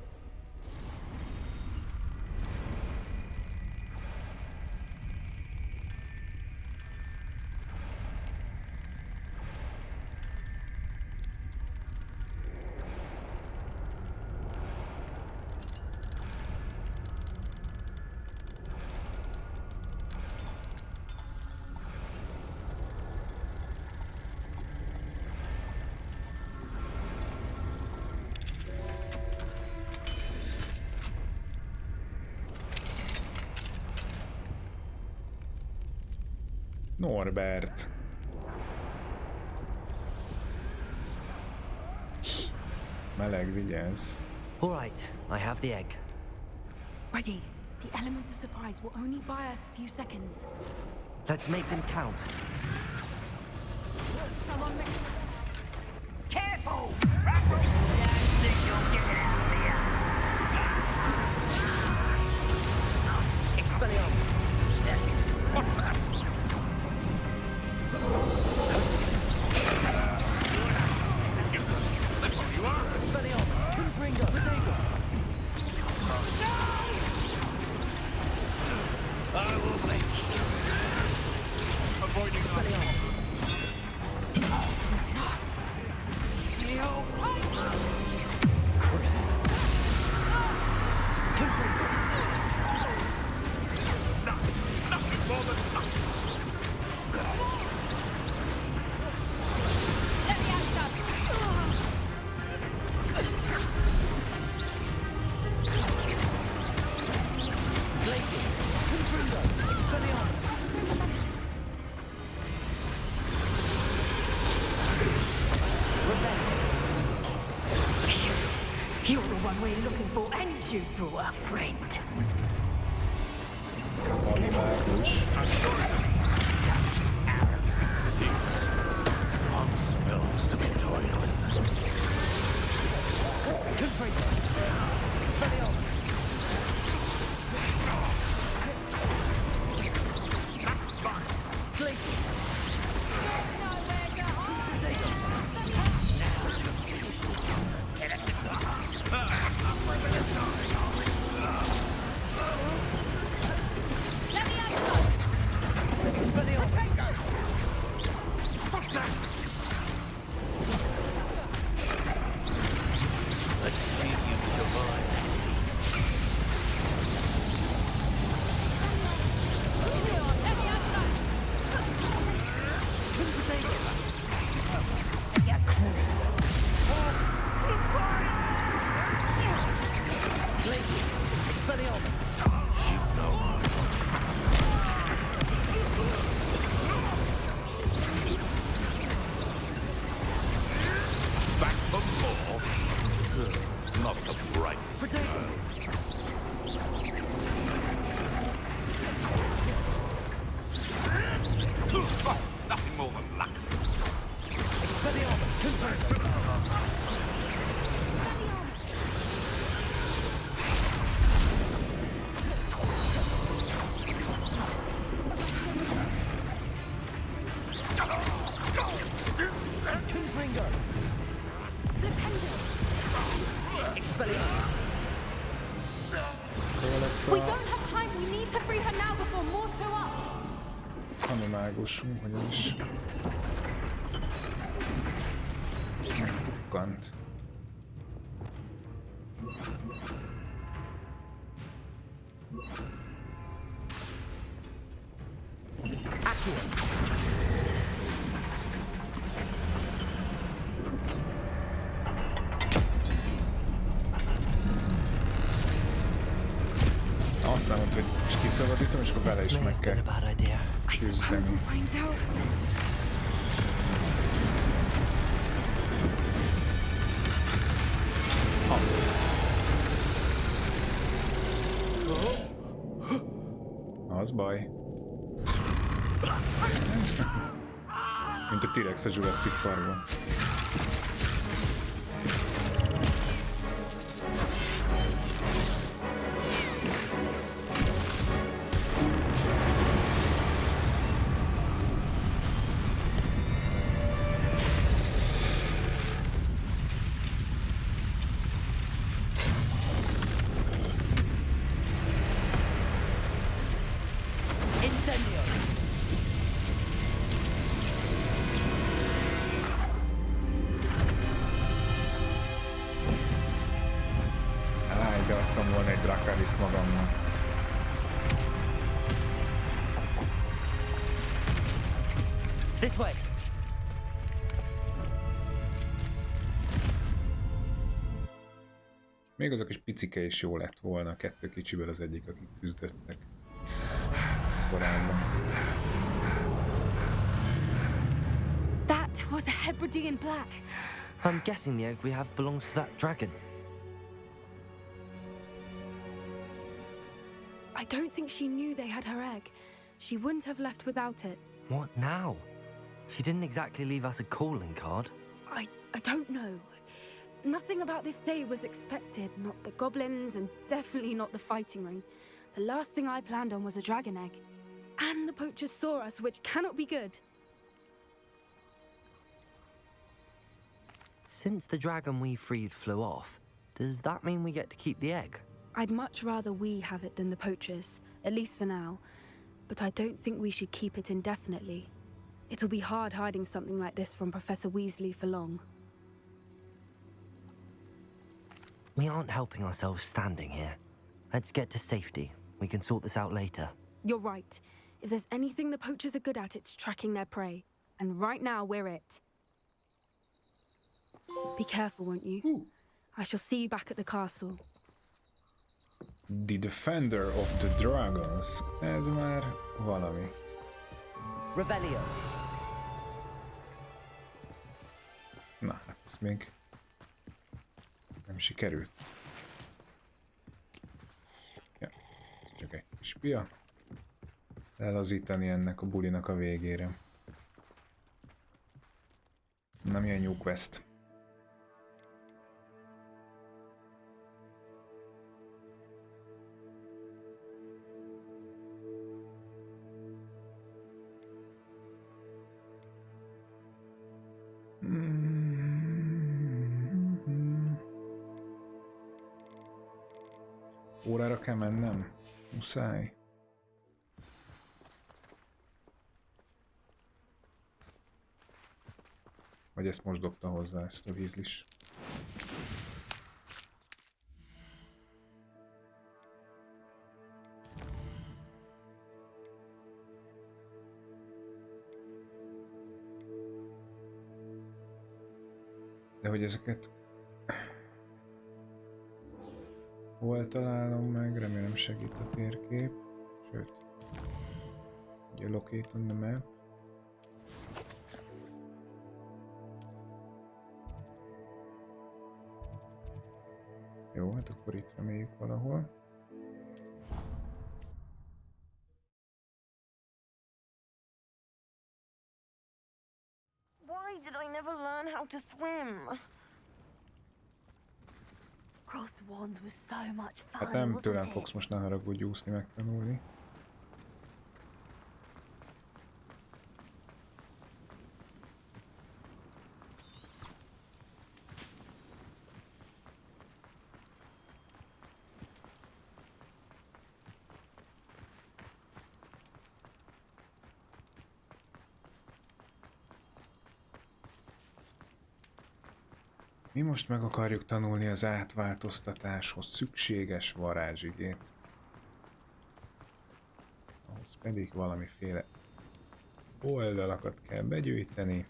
Norbert. Meleg, vigyázz. All right, I have the egg. Ready. The element of surprise will only buy us a few seconds. Let's make them count. Come on, Nick. Careful! Expelliarmus. What's that? Useless. That's what you are. Expelliarmus. Confringo. Potato. I will think. Avoiding Expelliarmus. Cruising. Confringo. nothing more than nothing. Let me have some. Glaciers. Confringo. Expelliarmus. You're the one we're looking for, and you brought a friend. Valami mágus. Long spells to be toyed with. Confringo. Expelliarmus. Glaciers. Back for more? Not the brightest. Nothing more than luck. Expelliarmus. Confringo. Confringo. Expelliarmus. We don't have time. We need to free her now before more show up. Ami mágusunk, hogy ez is megbukkant. Azt nem mondta, hogy is kiszabadítom, és akkor vele is meg kell I suppose küzdeni. we'll find out. Az baj. Mint a T-rex a Jurassic Parkban. Beadtam volna egy Dracaris magamnak. This way. Még az a kis picike is jó lett volna, a kettő kicsiből az egyik, akik küzdöttek korábban. That was a Hebridean black. I'm guessing the egg we have belongs to that dragon. I don't think she knew they had her egg. She wouldn't have left without it. What now? She didn't exactly leave us a calling card. I don't know. Nothing about this day was expected. Not the goblins, and definitely not the fighting ring. The last thing I planned on was a dragon egg. And the poachers saw us, which cannot be good. Since the dragon we freed flew off, does that mean we get to keep the egg? I'd much rather we have it than the poachers, at least for now. But I don't think we should keep it indefinitely. It'll be hard hiding something like this from Professor Weasley for long. We aren't helping ourselves standing here. Let's get to safety. We can sort this out later. You're right. If there's anything the poachers are good at, it's tracking their prey. And right now, we're it. Be careful, won't you? Ooh. I shall see you back at the castle. The Defender of the Dragons. Ez már valami. Revelio. Na, hát ez még nem sikerült. Ja, csak egy kis pia. Elazítani ennek a bulinak a végére. Na, mi a new quest? Órára kell mennem? Muszáj. Vagy ezt most dobta hozzá, ezt a Weasleys. De hogy ezeket hol találom meg, remélem segít a térkép, sőt, ugye locate on the map. Jó, hát akkor itt reméljük valahol. Why did I never learn how to swim? Crossed wands was so much fun, Hát nem tőlem wasn't fogsz it? most, ne haragudj, úszni megtanulni. Mi most meg akarjuk tanulni az átváltoztatáshoz szükséges varázsigét. Ahhoz pedig valamiféle oldalakat kell begyűjteni.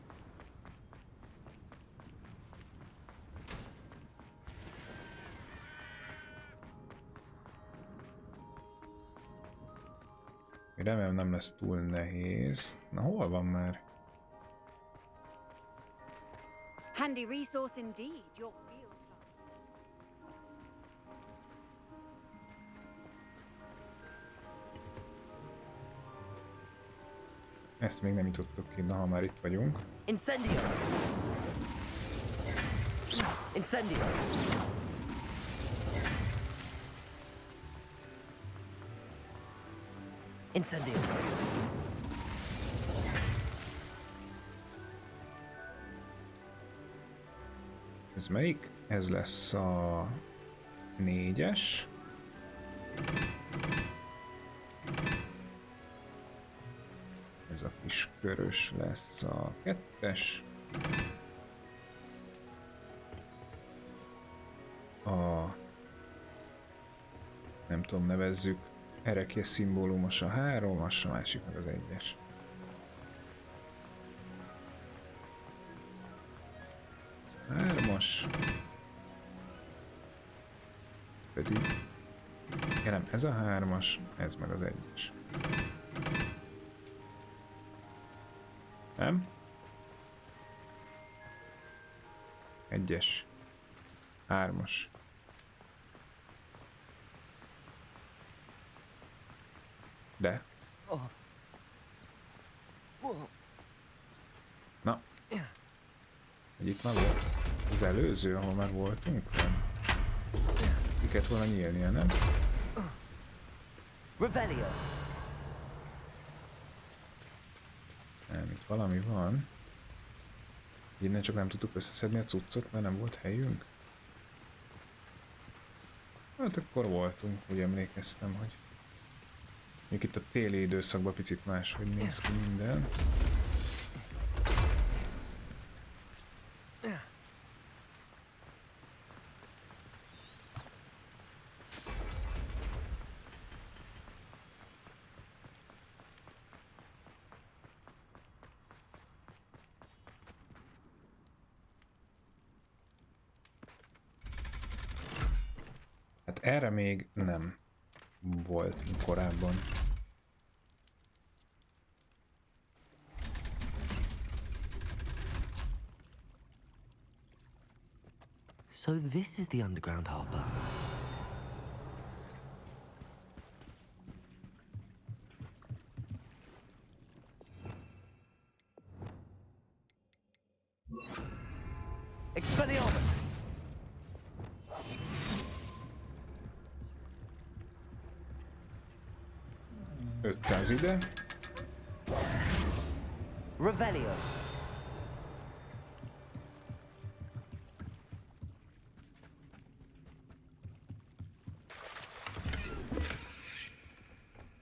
Remélem nem lesz túl nehéz. Na hol van már? Handy resource indeed, your field. Ezt még nem jutottuk ki, na ha már itt vagyunk. Incendio! Incendio! Incendio! Ez melyik? Ez lesz a 4-es. Ez a kis körös lesz a 2-es. A... nem tudom, nevezzük. Erekje szimbólumos a 3-as, a másik meg az 1-es. Hármas. Pedig... ja, nem, ez a 3-as, ez meg az 1-es. Nem? 1-es. 3-as. De. Na. Hogy itt már volt az előző, ahol már voltunk? Nem. Ki kellett volna nyílnia, nem? Revelio. Nem, itt valami van. Innen csak nem tudtuk összeszedni a cuccot, mert nem volt helyünk. Hát akkor voltunk, úgy emlékeztem, hogy mondjuk itt a téli időszakban picit máshogy néz ki minden. Hát erre még nem volt korábban. So this is the underground harbor. Expelliarmus! 500 ide. Revelio.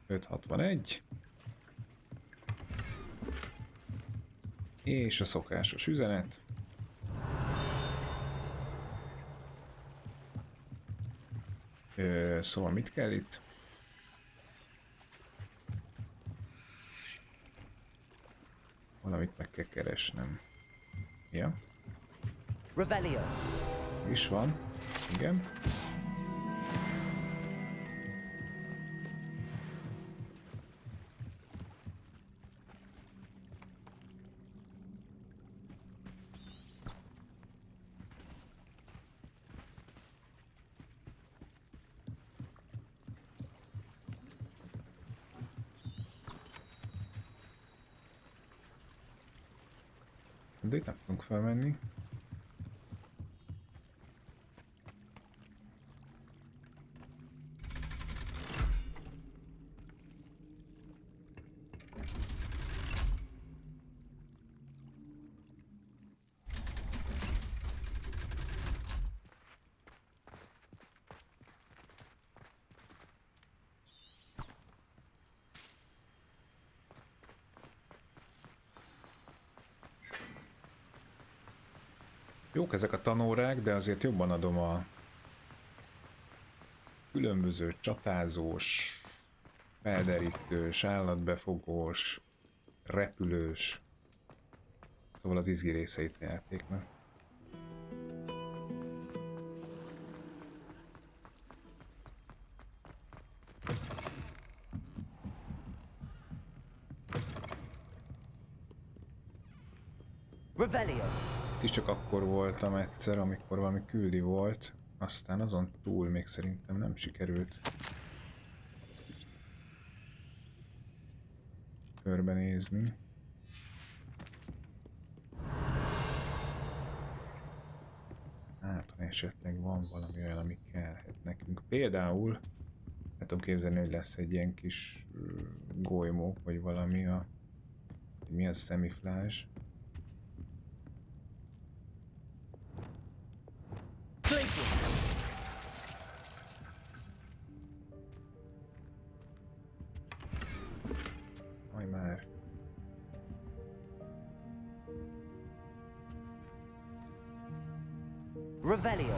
.561. És a szokásos üzenet. Szóval mit kell itt? Valamit meg kell keresnem. Ja. Revelio. Is van. Igen. De itt nem tudunk felmenni. Jók ezek a tanórák, de azért jobban adom a különböző csatázós, felderítős, állatbefogós, repülős, szóval az izgi részeit a játéknak. Revelio. Itt is csak akkor voltam egyszer, amikor valami küldi volt, aztán azon túl még szerintem nem sikerült körbenézni. Hát, ha esetleg van valami olyan, ami kellhet nekünk. Például, nem tudom képzelni, hogy lesz egy ilyen kis golymó, vagy valami a... Mi az szemiflázs? Majd már. Revelio.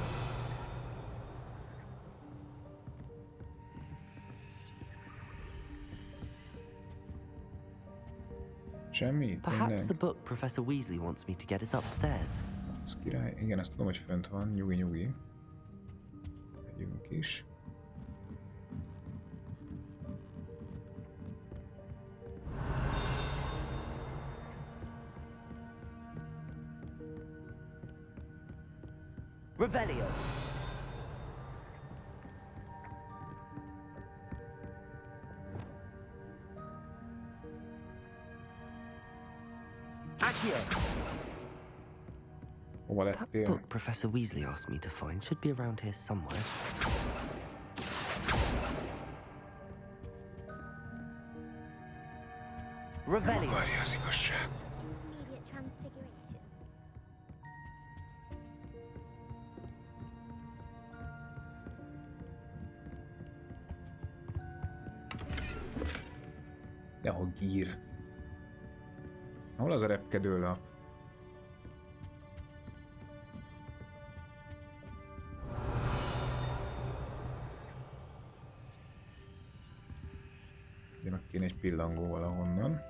Semmi? Perhaps the book Professor Weasley wants me to get is upstairs. Az király. Igen, azt tudom, hogy fönt van. Nyugi, nyugi. Megyünk is. Revelio. Hova That lettél? book Professor Weasley asked me to find should be around here somewhere. Revelio. Várja az igazság. Intermediate transfiguration. De a gír. Hol az a repkedő lap? Jönnek kéne egy pillangó valahonnan.